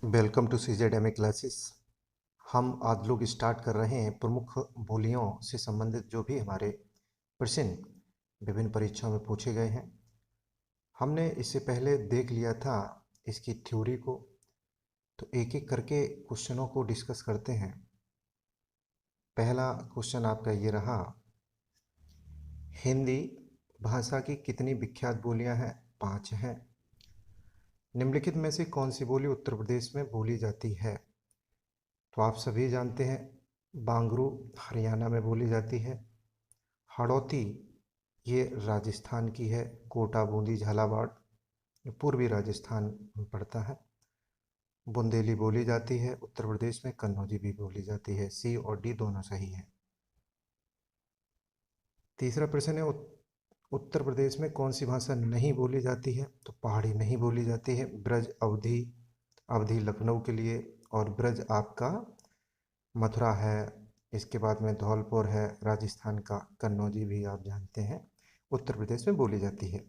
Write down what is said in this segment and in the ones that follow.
Welcome to CZ classes. हम आज लोग स्टार्ट कर रहे हैं प्रमुख बोलियों से संबंधित जो भी हमारे प्रश्न विभिन्न परीक्षाओं में पूछे गए हैं। हमने इससे पहले देख लिया था इसकी थ्योरी को, तो एक एक करके क्वेश्चनों को डिस्कस करते हैं। पहला क्वेश्चन आपका ये रहा, हिंदी भाषा की कितनी विख्यात बोलियां हैं? 5 हैं। निम्नलिखित में से कौन सी बोली उत्तर प्रदेश में बोली जाती है? तो आप सभी जानते हैं, बांगरू हरियाणा में बोली जाती है, हाड़ौती ये राजस्थान की है, कोटा बूंदी झालावाड़ ये पूर्वी राजस्थान में पड़ता है, बुंदेली बोली जाती है उत्तर प्रदेश में, कन्नौजी भी बोली जाती है। सी और डी दोनों सही हैं। तीसरा प्रश्न है, उत्तर प्रदेश में कौन सी भाषा नहीं बोली जाती है? तो पहाड़ी नहीं बोली जाती है। ब्रज अवधी, अवधी लखनऊ के लिए, और ब्रज आपका मथुरा है, इसके बाद में धौलपुर है राजस्थान का, कन्नौजी भी आप जानते हैं उत्तर प्रदेश में बोली जाती है।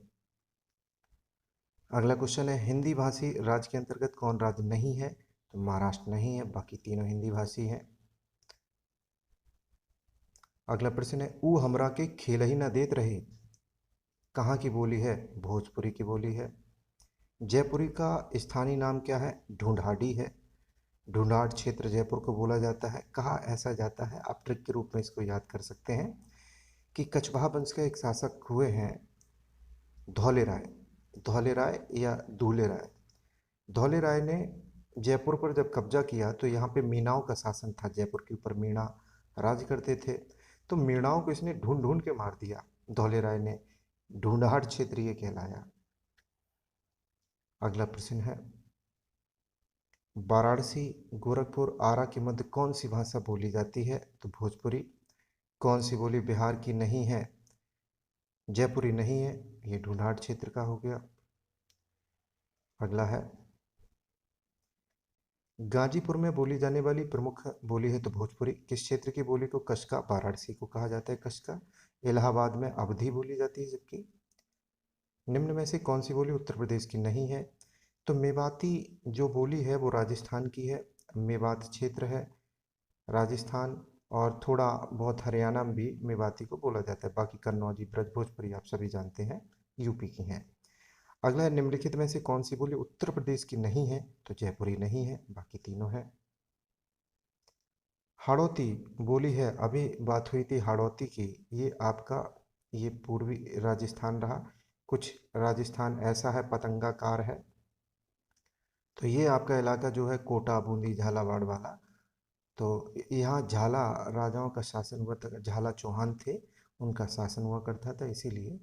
अगला क्वेश्चन है, हिंदी भाषी राज्य के अंतर्गत कौन राज्य नहीं है? तो महाराष्ट्र नहीं है, बाकी तीनों हिंदी भाषी हैं। अगला प्रश्न है, ऊ हमरा के खेल ही न देत रहे, कहाँ की बोली है? भोजपुरी की बोली है। जयपुरी का स्थानीय नाम क्या है? ढूंढाड़ी है। ढूंढाड़ क्षेत्र जयपुर को बोला जाता है। कहा ऐसा जाता है, आप ट्रिक के रूप में इसको याद कर सकते हैं कि कछवाहा वंश के एक शासक हुए हैं धौले राय, धौले राय या दूले राय। धौले राय ने जयपुर पर जब कब्जा किया तो यहाँ पे मीणाओं का शासन था, जयपुर के ऊपर मीणा राज करते थे, तो मीणाओं को इसने ढूंढ ढूंढ के मार दिया धौले राय ने। ढूंढाड़ क्षेत्र ये कहलाया। अगला प्रश्न है, वाराणसी गोरखपुर आरा के मध्य कौन सी भाषा बोली जाती है? तो भोजपुरी। कौन सी बोली बिहार की नहीं है? जयपुरी नहीं है, ये ढूंढाड़ क्षेत्र का हो गया। अगला है, गाजीपुर में बोली जाने वाली प्रमुख बोली है? तो भोजपुरी। किस क्षेत्र की बोली को कशका? वाराणसी को कहा जाता है कशका। इलाहाबाद में अवधी बोली जाती है। जबकि निम्न में से कौन सी बोली उत्तर प्रदेश की नहीं है? तो मेवाती जो बोली है वो राजस्थान की है, मेवात क्षेत्र है राजस्थान, और थोड़ा बहुत हरियाणा में भी मेवाती को बोला जाता है। बाकी कन्नौजी ब्रज भोजपुरी आप सभी जानते हैं यूपी की हैं। अगला है, निम्नलिखित में से कौन सी बोली उत्तर प्रदेश की नहीं है? तो जयपुरी नहीं है, बाकी तीनों है। हाड़ौती बोली है, अभी बात हुई थी हाड़ौती की, ये आपका ये पूर्वी राजस्थान रहा। कुछ राजस्थान ऐसा है पतंगाकार है, तो ये आपका इलाका जो है कोटा बूंदी झालावाड़ वाला, तो यहाँ झाला राजाओं का शासन हुआ था, झाला चौहान थे उनका शासन हुआ करता था, इसीलिए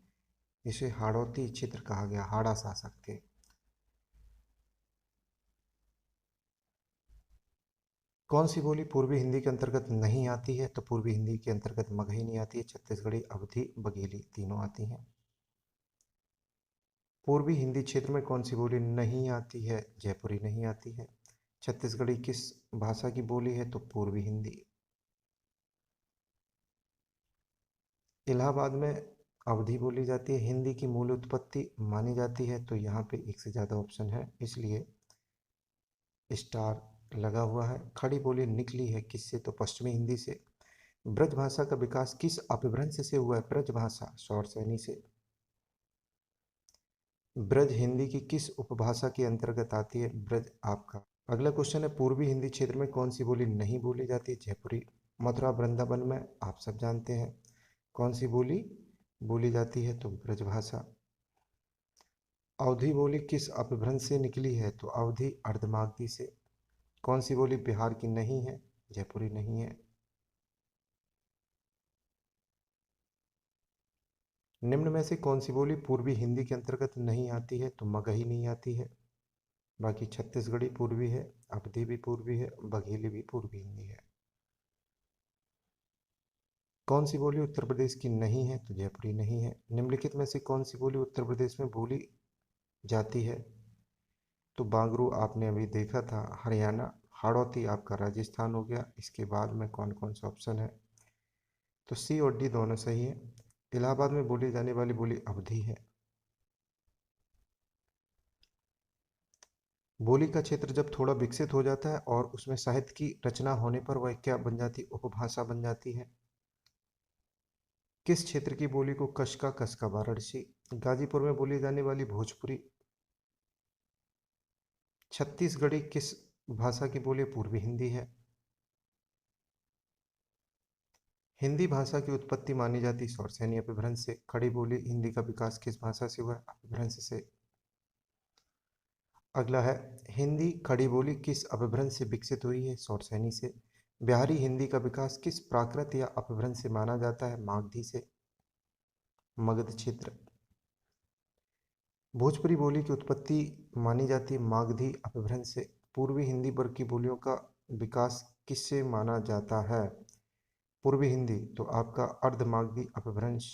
इसे हाड़ौती क्षेत्र कहा गया, हाड़ा शासक थे। कौन सी बोली पूर्वी हिंदी के अंतर्गत नहीं आती है? तो पूर्वी हिंदी के अंतर्गत मगही नहीं आती है, छत्तीसगढ़ी अवधी बघेली तीनों आती हैं। पूर्वी हिंदी क्षेत्र में कौन सी बोली नहीं आती है? जयपुरी नहीं आती है। छत्तीसगढ़ी किस भाषा की बोली है? तो पूर्वी हिंदी। इलाहाबाद में अवधी बोली जाती है। हिंदी की मूल उत्पत्ति मानी जाती है, तो यहाँ पे एक से ज़्यादा ऑप्शन है, इसलिए स्टार लगा हुआ है। खड़ी बोली निकली है किससे? तो पश्चिमी हिंदी से। ब्रज भाषा का विकास किस अपभ्रंश से हुआ है? ब्रज भाषा शौरसैनी से। ब्रज हिंदी की किस उपभाषा के अंतर्गत आती है? ब्रज आपका। अगला क्वेश्चन है, पूर्वी हिंदी क्षेत्र में कौन सी बोली नहीं बोली जाती है? जयपुरी। मथुरा वृंदावन में आप सब जानते हैं कौन सी बोली बोली जाती है? तो ब्रजभाषा। अवधी बोली किस अपभ्रंश से निकली है? तो अवधी अर्धमागधी से। कौन सी बोली बिहार की नहीं है? जयपुरी नहीं है। निम्न में से कौन सी बोली पूर्वी हिंदी के अंतर्गत नहीं आती है? तो मगही नहीं आती है, बाकी छत्तीसगढ़ी पूर्वी है, अवधी भी पूर्वी है, बघेली भी पूर्वी हिंदी है। कौन सी बोली उत्तर प्रदेश की नहीं है? तो जयपुरी नहीं है। निम्नलिखित में से कौन सी बोली उत्तर प्रदेश में बोली जाती है? तो बांगरू आपने अभी देखा था हरियाणा, हाड़ौती आपका राजस्थान हो गया। इसके बाद में कौन कौन सा ऑप्शन है? तो सी और डी दोनों सही है। इलाहाबाद में बोली जाने वाली बोली अवधी है। बोली का क्षेत्र जब थोड़ा विकसित हो जाता है और उसमें साहित्य की रचना होने पर वह क्या बन जाती, उपभाषा बन जाती है। किस क्षेत्र की बोली को कसका वाराणसी, गाजीपुर में बोली जाने वाली भोजपुरी। छत्तीसगढ़ी किस भाषा की बोली, पूर्वी हिंदी है। हिंदी भाषा की उत्पत्ति मानी जाती सौरसैनी अपभ्रंश से। खड़ी बोली हिंदी का विकास किस भाषा से हुआ, अपभ्रंश से। अगला है, हिंदी खड़ी बोली किस अपभ्रंश से विकसित हुई है, सौरसैनी से। बिहारी हिंदी का विकास किस प्राकृत या अपभ्रंश से माना जाता है, मागधी से, मगध क्षेत्र। भोजपुरी बोली की उत्पत्ति मानी जाती है मागधी अपभ्रंश से। पूर्वी हिंदी वर्ग की बोलियों का विकास किससे माना जाता है, पूर्वी हिंदी, तो आपका अर्धमागधी अपभ्रंश।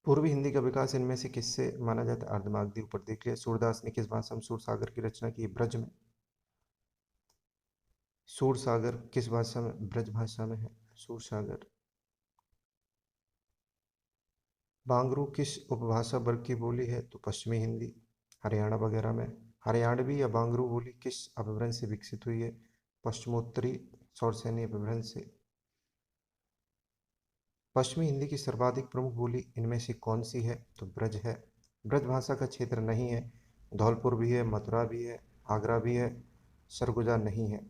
पूर्वी हिंदी का विकास इनमें से किससे माना जाता है, अर्धमागधी। ऊपर देख लिया। सूरदास ने किस भाषा में सूरसागर की रचना की, ब्रज में। सूरसागर किस भाषा में, ब्रज भाषा में है सूरसागर। बांगरू किस उपभाषा वर्ग की बोली है, तो पश्चिमी हिंदी। हरियाणा वगैरह में हरियाणवी या बांगरू बोली किस अपभ्रंश से विकसित हुई है, पश्चिमोत्तरी सौरसैनी अपभ्रंश से। पश्चिमी हिंदी की सर्वाधिक प्रमुख बोली इनमें से कौन सी है, तो ब्रज है। ब्रज भाषा का क्षेत्र नहीं है, धौलपुर भी है, मथुरा भी है, आगरा भी है, सरगुजा नहीं है।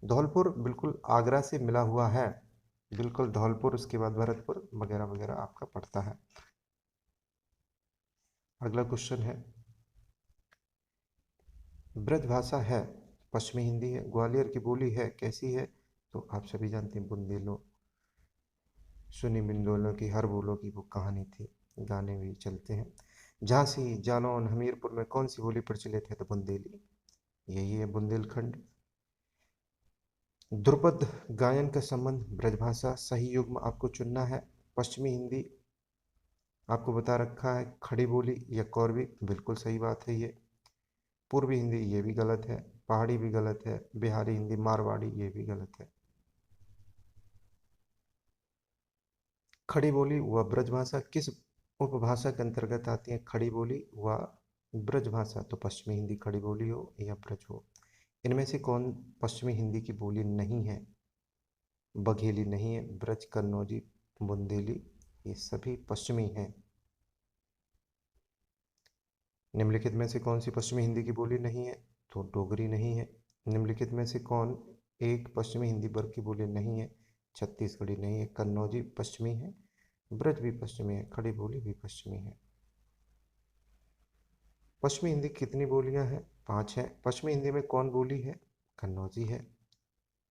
धौलपुर बिल्कुल आगरा से मिला हुआ है, बिल्कुल धौलपुर, उसके बाद भरतपुर वगैरह वगैरह आपका पड़ता है। अगला क्वेश्चन है, ब्रज भाषा है पश्चिमी हिंदी है, ग्वालियर की बोली है कैसी है, तो आप सभी जानते हैं बुंदेलो। सुनी बिंदोलों की हर बोलो की वो कहानी थी, गाने भी चलते हैं। झांसी, जालौन, हमीरपुर में कौन सी बोली प्रचलित है, तो बुंदेली, यही है बुंदेलखंड। ध्रुपद गायन का संबंध ब्रजभाषा, सही युग्म आपको चुनना है। पश्चिमी हिंदी आपको बता रखा है, खड़ी बोली या कौरवी, बिल्कुल सही बात है ये। पूर्वी हिंदी ये भी गलत है, पहाड़ी भी गलत है, बिहारी हिंदी, मारवाड़ी ये भी गलत है। खड़ी बोली व ब्रजभाषा किस उपभाषा के अंतर्गत आती है, खड़ी बोली व ब्रजभाषा, तो पश्चिमी हिंदी खड़ी बोली हो या ब्रज हो। इनमें से कौन पश्चिमी हिंदी की बोली नहीं है, बघेली नहीं है, ब्रज, कन्नौजी, बुंदेली ये सभी पश्चिमी हैं। निम्नलिखित में से कौन सी पश्चिमी हिंदी की बोली नहीं है, तो डोगरी नहीं है। निम्नलिखित में से कौन एक पश्चिमी हिंदी वर्ग की बोली नहीं है, छत्तीसगढ़ी नहीं है, कन्नौजी पश्चिमी है, ब्रज भी पश्चिमी है, खड़ी बोली भी पश्चिमी है। पश्चिमी हिंदी की कितनी बोलियां हैं, 5 हैं। पश्चिमी हिंदी में कौन बोली है, कन्नौजी है।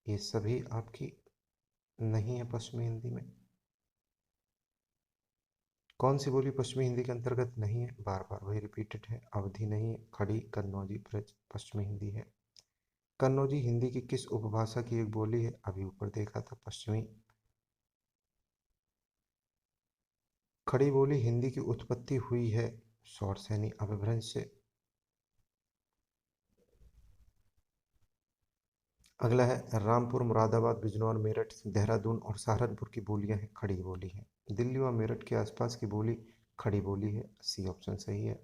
ये सभी आपकी नहीं है पश्चिमी हिंदी में। कौन सी बोली पश्चिमी हिंदी के अंतर्गत नहीं है, बार बार वही रिपीटेड है, अवधी नहीं है, खड़ी, कन्नौजी, ब्रज पश्चिमी हिंदी है। कन्नौजी हिंदी की किस उपभाषा की एक बोली है, अभी ऊपर देखा था, पश्चिमी। खड़ी बोली हिंदी की उत्पत्ति हुई है सौरसैनी अपभ्रंश से। अगला है, रामपुर, मुरादाबाद, बिजनौर, मेरठ, देहरादून और सहारनपुर की बोलियां हैं, खड़ी बोली है। दिल्ली व मेरठ के आसपास की बोली खड़ी बोली है, सी ऑप्शन सही है।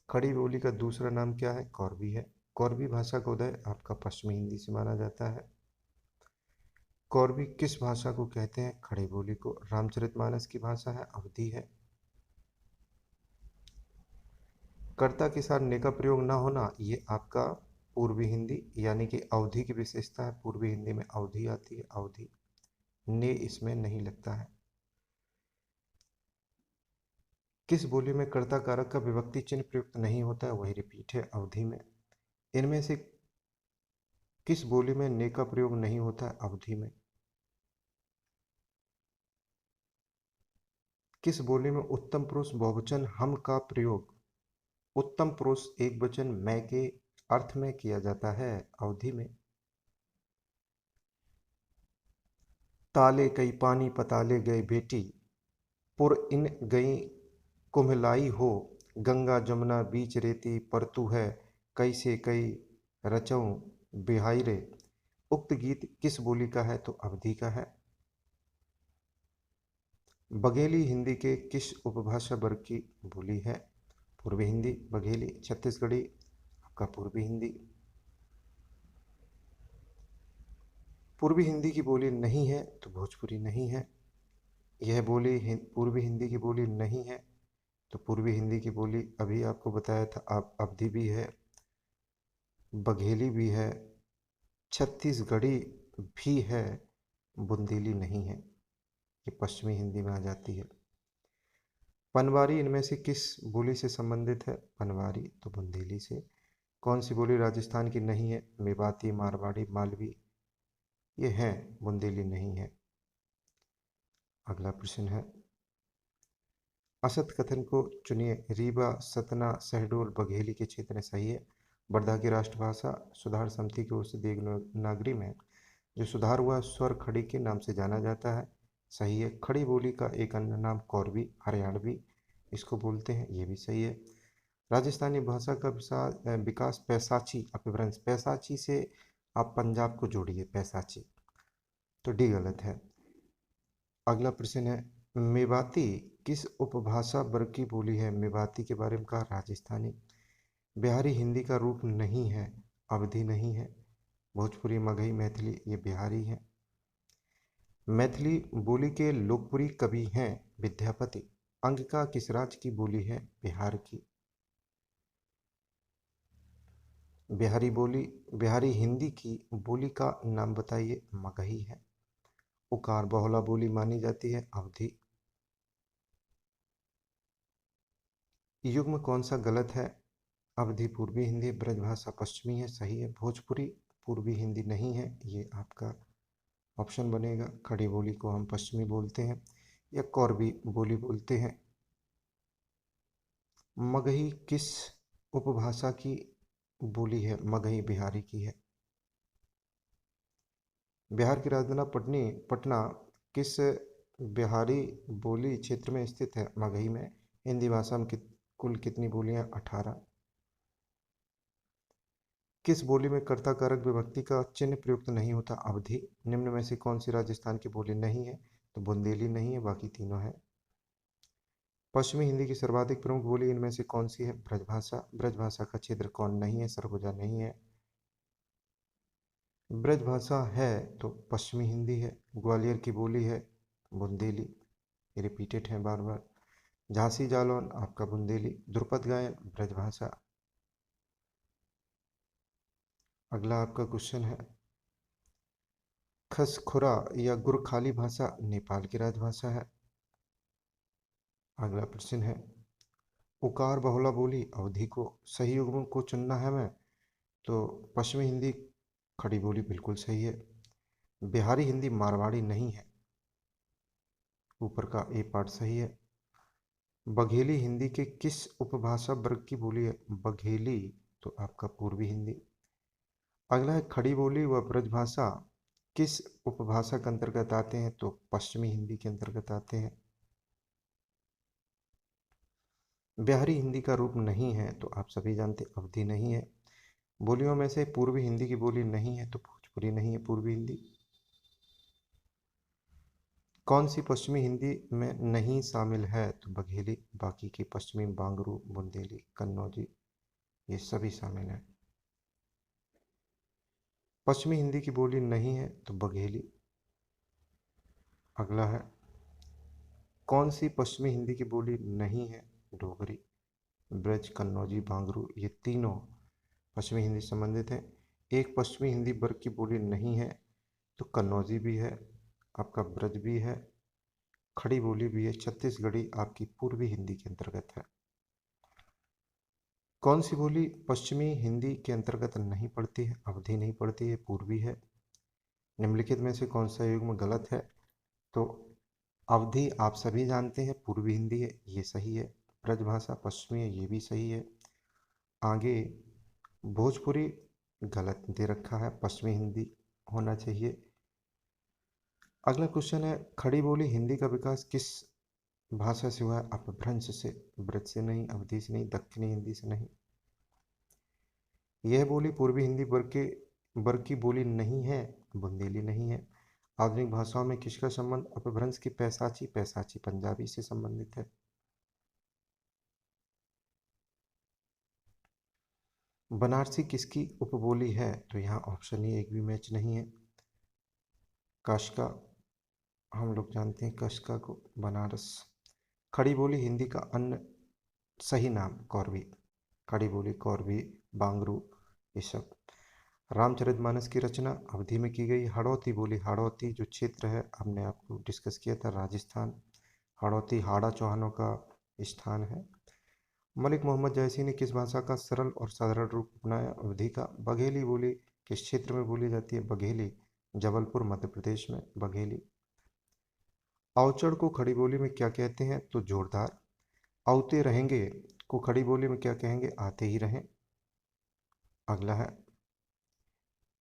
खड़ी बोली का दूसरा नाम क्या है, कौरवी है। कौरवी भाषा का उदय आपका पश्चिमी हिंदी से माना जाता है। कौरवी किस भाषा को कहते हैं, खड़ी बोली को। रामचरितमानस की भाषा है, अवधी है। कर्ता के साथ ने का प्रयोग ना होना, ये आपका पूर्वी हिंदी यानी कि अवधी की विशेषता है। पूर्वी हिंदी में अवधी आती है, अवधी, ने इसमें नहीं लगता है। किस बोली में कर्ता कारक का विभक्ति चिन्ह प्रयुक्त नहीं होता है, वही रिपीट है, अवधि में। इनमें से किस बोली में ने का प्रयोग नहीं होता है, अवधि में। किस बोली में उत्तम पुरुष बहुवचन हम का प्रयोग उत्तम पुरुष एक वचन मैं के अर्थ में किया जाता है, अवधि में। ताले कई पानी पताले गए बेटी, पुर इन गई कुम्हलाई हो, गंगा जमुना बीच रेती पर तू है, कई से कई रचऊं बिहाई रे। उक्त गीत किस बोली का है, तो अवधी का है। बघेली हिंदी के किस उपभाषा वर्ग की बोली है? पूर्वी हिंदी, बघेली, छत्तीसगढ़ी, आपका पूर्वी हिंदी। पूर्वी हिंदी की बोली नहीं है तो भोजपुरी नहीं है। यह बोली पूर्वी हिंदी की बोली नहीं है तो पूर्वी हिंदी की बोली अभी आपको बताया था, आप अवधी भी है, बघेली भी है, छत्तीसगढ़ी भी है, बुंदेली नहीं है। ये पश्चिमी हिंदी में आ जाती है। पनवारी इनमें से किस बोली से संबंधित है? पनवारी तो बुंदेली से। कौन सी बोली राजस्थान की नहीं है? मेवाती, मारवाड़ी, मालवी, ये है, बुंदेली नहीं है। अगला प्रश्न है, असत कथन को चुनिए। रीवा, सतना, शहडोल, बघेली के क्षेत्र में सही है। वर्धा की राष्ट्रभाषा सुधार समिति की ओर से देवनागरी में जो सुधार हुआ स्वर खड़ी के नाम से जाना जाता है, सही है। खड़ी बोली का एक अन्य नाम कौरवी, हरियाणवी इसको बोलते हैं, ये भी सही है। राजस्थानी भाषा का विकास पैसाची अपभ्रंश, पैसाची से आप पंजाब को जोड़िए, पैसाची, तो डी गलत है। अगला प्रश्न है, मेवाती किस उपभाषा वर्ग की बोली है? मेवाती के बारे में कहा, राजस्थानी। बिहारी हिंदी का रूप नहीं है, अवधी नहीं है। भोजपुरी, मगही, मैथिली ये बिहारी है। मैथिली बोली के लोकप्रिय कवि हैं विद्यापति। अंगिका किस राज्य की बोली है? बिहार की। बिहारी हिंदी की बोली का नाम बताइए? मगही है। उकार बहुला बोली मानी जाती है, अवधी। युग्म कौन सा गलत है? अवधी पूर्वी हिंदी, ब्रजभाषा पश्चिमी है, सही है। भोजपुरी पूर्वी हिंदी नहीं है, ये आपका ऑप्शन बनेगा। खड़ी बोली को हम पश्चिमी बोलते हैं या कौरवी बोली बोलते हैं। मगही किस उपभाषा की बोली है? मगही बिहारी की है। बिहार की राजधानी पटना किस बिहारी बोली क्षेत्र में स्थित है? मगही में। हिंदी भाषा में कुल कितनी बोलियां? 18। किस बोली में कर्ता कारक विभक्ति का चिन्ह प्रयुक्त नहीं होता? अवधि। निम्न में से कौन सी राजस्थान की बोली नहीं है? तो बुंदेली नहीं है, बाकी तीनों है। पश्चिमी हिंदी की सर्वाधिक प्रमुख बोली इनमें से कौन सी है? ब्रजभाषा। ब्रजभाषा का क्षेत्र कौन नहीं है? सरगुजा नहीं है। ब्रजभाषा है तो पश्चिमी हिंदी है। ग्वालियर की बोली है बुंदेली, ये रिपीटेड है बार बार। झांसी जालौन आपका बुंदेली। ध्रुपद गायन ब्रजभाषा। अगला आपका क्वेश्चन है, खसखुरा या गुरखाली भाषा नेपाल की राजभाषा है। अगला प्रश्न है, उकार बहुला बोली अवधि को सही युग्म को चुनना है हमें, तो पश्चिमी हिंदी खड़ी बोली बिल्कुल सही है। बिहारी हिंदी मारवाड़ी नहीं है, ऊपर का ए पार्ट सही है। बघेली हिंदी के किस उपभाषा वर्ग की बोली है? बघेली तो आपका पूर्वी हिंदी। अगला है, खड़ी बोली व ब्रजभाषा किस उपभाषा के अंतर्गत आते हैं? तो पश्चिमी हिंदी के अंतर्गत आते हैं। बिहारी हिंदी का रूप नहीं है तो आप सभी जानते अवधि नहीं है। बोलियों में से पूर्वी हिंदी की बोली नहीं है तो भोजपुरी नहीं है पूर्वी हिंदी। कौन सी पश्चिमी हिंदी में नहीं शामिल है? तो बघेली, बाकी की पश्चिमी बांगरू, बुंदेली, कन्नौजी ये सभी शामिल है। पश्चिमी हिंदी की बोली नहीं है तो बघेली। अगला है, कौन सी पश्चिमी हिंदी की बोली नहीं है? डोगरी। ब्रज, कन्नौजी, बांगरू ये तीनों पश्चिमी हिंदी से संबंधित हैं। एक पश्चिमी हिंदी वर्ग की बोली नहीं है तो कन्नौजी भी है, आपका ब्रज भी है, खड़ी बोली भी है, छत्तीसगढ़ी आपकी पूर्वी हिंदी के अंतर्गत है। कौन सी बोली पश्चिमी हिंदी के अंतर्गत नहीं पड़ती है? अवधि नहीं पड़ती है, पूर्वी है। निम्नलिखित में से कौन सा युग्म गलत है? तो अवधि आप सभी जानते हैं पूर्वी हिंदी है, ये सही है। ब्रजभाषा पश्चिमी है, ये भी सही है। आगे भोजपुरी गलत दे रखा है, पश्चिमी हिंदी होना चाहिए। अगला क्वेश्चन है, खड़ी बोली हिंदी का विकास किस भाषा से हुआ है? अपभ्रंश से। ब्रज से नहीं, अवधि से नहीं, दक्षिणी हिंदी से नहीं। यह बोली पूर्वी हिंदी वर्ग की बोली नहीं है, बुंदेली नहीं है। आधुनिक भाषाओं में किसका संबंध अपभ्रंश की पैसाची पैसाची पंजाबी से संबंधित है। बनारसी किसकी उपबोली है, तो यहाँ ऑप्शन ही एक भी मैच नहीं है। काशका, हम लोग जानते हैं कशका को, बनारस। खड़ी बोली हिंदी का अन्य सही नाम कौरवी, खड़ी बोली कौरवी, बांगरू, ये सब। रामचरितमानस की रचना अवधि में की गई। हाड़ौती बोली, हाड़ौती जो क्षेत्र है हमने आपको डिस्कस किया था, राजस्थान। हाड़ौती हाड़ा चौहानों का स्थान है। मलिक मोहम्मद जयसी ने किस भाषा का सरल और साधारण रूप अपनाया, अवधि का। बघेली बोली किस क्षेत्र में बोली जाती है, बघेली जबलपुर मध्य प्रदेश में, बघेली। अवचड़ को खड़ी बोली में क्या कहते हैं, तो जोरदार। औते रहेंगे को खड़ी बोली में क्या कहेंगे, आते ही रहें। अगला है,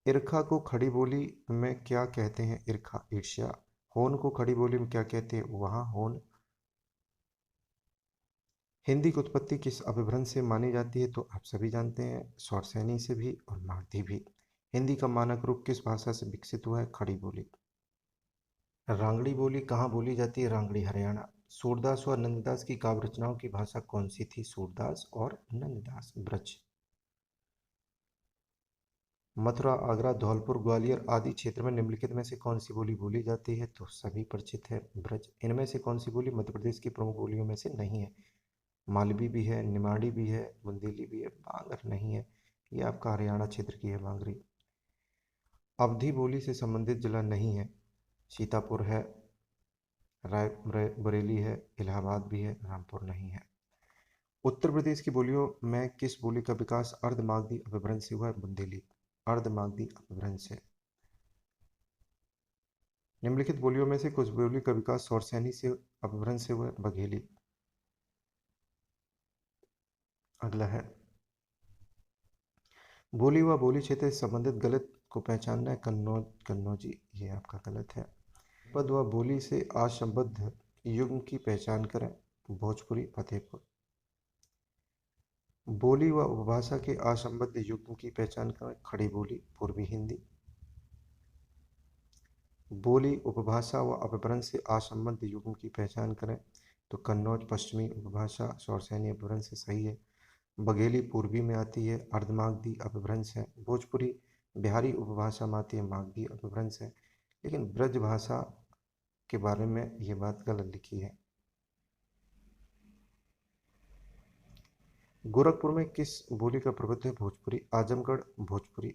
ईर्खा को खड़ी बोली में क्या कहते हैं, ईर्खा ईर्ष्या। होन को खड़ी बोली में क्या कहते हैं, वहां होन। हिंदी की उत्पत्ति किस अपभ्रंश से मानी जाती है, तो आप सभी जानते हैं, शौरसैनी से भी और मागधी भी। हिंदी का मानक रूप किस भाषा से विकसित हुआ है, खड़ी बोली। रांगड़ी बोली कहाँ बोली जाती है, रांगड़ी हरियाणा। सूरदास और नंददास की काव्य रचनाओं की भाषा कौन सी थी, सूरदास और नंददास, ब्रज। मथुरा, आगरा, धौलपुर, ग्वालियर आदि क्षेत्र में निम्नलिखित में से कौन सी बोली बोली जाती है, तो सभी परिचित है, ब्रज। इनमें से कौन सी बोली मध्य प्रदेश की प्रमुख बोलियों में से नहीं है, मालवी भी है, निमाड़ी भी है, बुंदेली भी है, बांगर नहीं है। ये आपका हरियाणा क्षेत्र की है, बांगरी। अवधी बोली से संबंधित जिला नहीं है, सीतापुर है, बरेली है, इलाहाबाद भी है, रामपुर नहीं है। उत्तर प्रदेश की बोलियों में किस बोली का विकास अर्धमागधी अपभ्रंश से हुआ है, बुंदेली, अर्धमागधी अपभ्रंश से। निम्नलिखित बोलियों में से कुछ बोली का विकास शौरसैनी से अपभ्रंश से हुआ है, बघेली। अगला है, बोली व बोली क्षेत्र से संबंधित गलत को पहचानना है, कन्नौज कन्नौजी, ये आपका गलत है। पद व बोली से असंबद्ध युग्म की पहचान करें, भोजपुरी, फतेहपुर। बोली व उपभाषा के असंबद्ध युग्म की पहचान करें, खड़ी बोली, पूर्वी हिंदी। बोली उपभाषा व अपभ्रंश से असंबद्ध युग्म की पहचान करें, तो कन्नौज पश्चिमी उपभाषा शौरसैनी अपभ्रंश से सही है। बघेली पूर्वी में आती है, अर्धमागधी अपभ्रंश है। भोजपुरी बिहारी उपभाषा में आती है, मागधी अपभ्रंश है। लेकिन ब्रज भाषा के बारे में ये बात गलत लिखी है। गोरखपुर में किस बोली का प्रभुत्व है, भोजपुरी, आजमगढ़, भोजपुरी।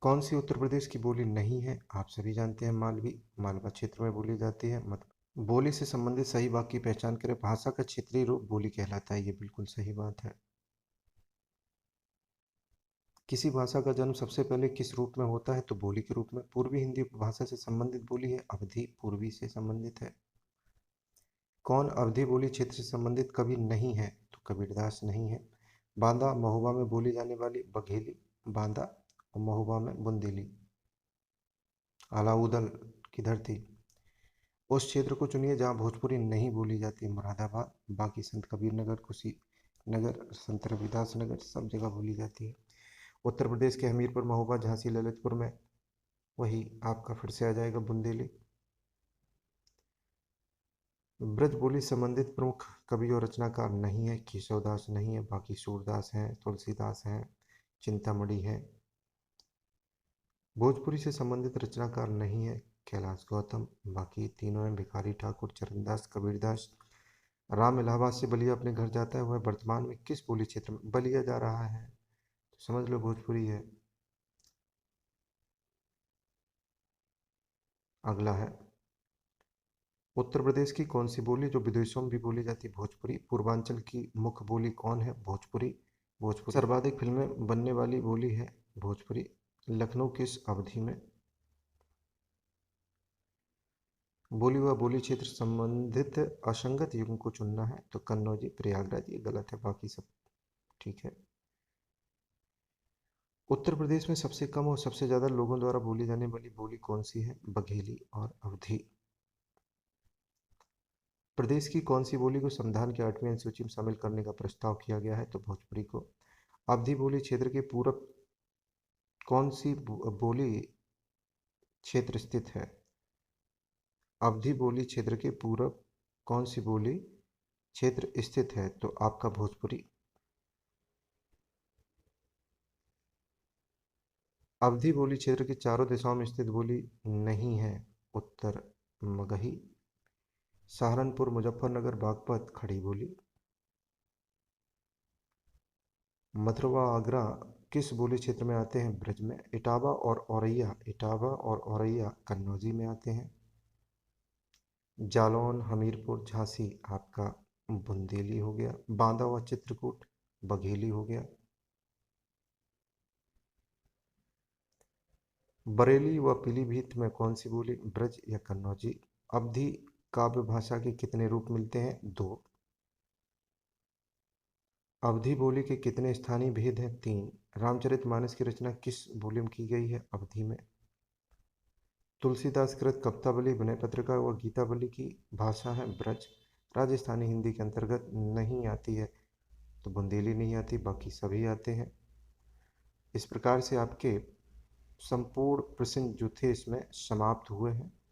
कौन सी उत्तर प्रदेश की बोली नहीं है, आप सभी जानते हैं, मालवी, मालवा क्षेत्र में बोली जाती है। बोली से संबंधित सही वाक्य की पहचान करें, भाषा का क्षेत्रीय रूप बोली कहलाता है, ये बिल्कुल सही बात है। किसी भाषा का जन्म सबसे पहले किस रूप में होता है, तो बोली के रूप में। पूर्वी हिंदी उपभाषा से संबंधित बोली है, अवधी पूर्वी से संबंधित है। कौन अवधी बोली क्षेत्र से संबंधित कवि नहीं है, तो कबीरदास नहीं है। बांदा महुआ में बोली जाने वाली, बघेली, बांदा और महुआ में बुंदेली। अलाउदल की धरती, उस क्षेत्र को चुनिए जहाँ भोजपुरी नहीं बोली जाती, मुरादाबाद। बाकी संत कबीर नगर, कुशीनगर, संत रविदास नगर, सब जगह बोली जाती है। उत्तर प्रदेश के हमीरपुर, महोबा, झांसी, ललितपुर में वही आपका फिर से आ जाएगा, बुंदेली। ब्रज बोली संबंधित प्रमुख कवि और रचनाकार नहीं है, केशवदास नहीं है, बाकी सूरदास हैं, तुलसीदास हैं, चिंतामणि है। भोजपुरी से संबंधित रचनाकार नहीं है, कैलाश गौतम। बाकी तीनों हैं, भिखारी ठाकुर, चरणदास, कबीरदास। राम इलाहाबाद से बलिया अपने घर जाता है, वह वर्तमान में किस बोली क्षेत्र में बलिया जा रहा है, तो समझ लो भोजपुरी है। अगला है, उत्तर प्रदेश की कौन सी बोली जो विदेशों में भी बोली जाती है, भोजपुरी। पूर्वांचल की मुख्य बोली कौन है, भोजपुरी, भोजपुरी। सर्वाधिक फिल्में बनने वाली बोली है, भोजपुरी। लखनऊ किस अवधि में। बोली व बोली क्षेत्र संबंधित असंगत युग्म को चुनना है, तो कन्नौजी, प्रयागराज, ये गलत है, बाकी सब ठीक है। उत्तर प्रदेश में सबसे कम और सबसे ज्यादा लोगों द्वारा बोली जाने वाली बोली कौन सी है, बघेली और अवधी। प्रदेश की कौन सी बोली को संविधान की 8वीं अनुसूची में शामिल करने का प्रस्ताव किया गया है, तो भोजपुरी को। अवधी बोली क्षेत्र के पूरब कौन सी बोली क्षेत्र स्थित है? अवधि बोली क्षेत्र के पूरब कौन सी बोली क्षेत्र स्थित है? तो आपका भोजपुरी। अवधि बोली क्षेत्र की चारों दिशाओं में स्थित बोली नहीं है। उत्तर मगही। सहारनपुर, मुजफ्फरनगर, बागपत खड़ी बोली। मथुरा, आगरा किस बोली क्षेत्र में आते हैं? ब्रज में। इटावा और औरैया कन्नौजी में आते हैं। जालौन, हमीरपुर, झांसी आपका बुंदेली हो गया। बांदा व चित्रकूट बघेली हो गया। बरेली व पीलीभीत में कौन सी बोली? ब्रज या कन्नौजी। अवधी काव्य भाषा के कितने रूप मिलते हैं? दो। अवधी बोली के कितने स्थानीय भेद हैं? तीन। रामचरितमानस की रचना किस बोली में की गई है? अवधी में। तुलसीदास कृत कवितावली, विनय पत्रिका व गीतावली की भाषा है ब्रज। राजस्थानी हिंदी के अंतर्गत नहीं आती है, तो बुंदेली नहीं आती, बाकी सभी आते हैं। इस प्रकार से आपके संपूर्ण प्रश्न जो थे इसमें समाप्त हुए हैं।